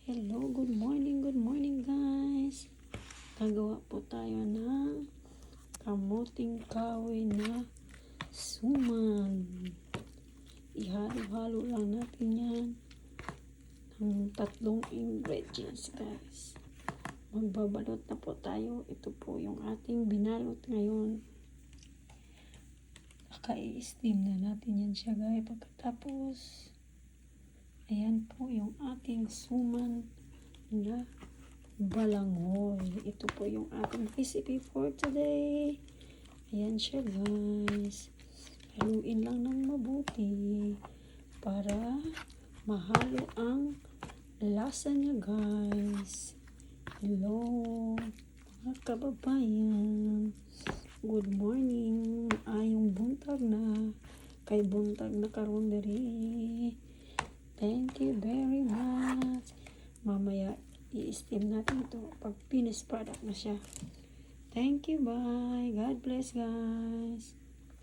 Hello, good morning guys. Gagawa po tayo ng kamuting kahoy na suman. Ihalo-halo lang natin yan ng 3 ingredients guys. Magbabalot na po tayo. Ito po yung ating binalot ngayon. Naka-i-steam na natin yan siya guys. Pagkatapos ayan po yung ating suman na balanghoy. Ito po yung ating recipe for today. Ayan siya guys. Haluin lang ng mabuti para mahalo ang lasa niya guys. Hello mga kababayan. Good morning. Ayong buntag na. Kay buntag na karon diri. Thank you very much. Mamaya i-steam natin ito pag finished product na siya. Thank you, bye. God bless guys.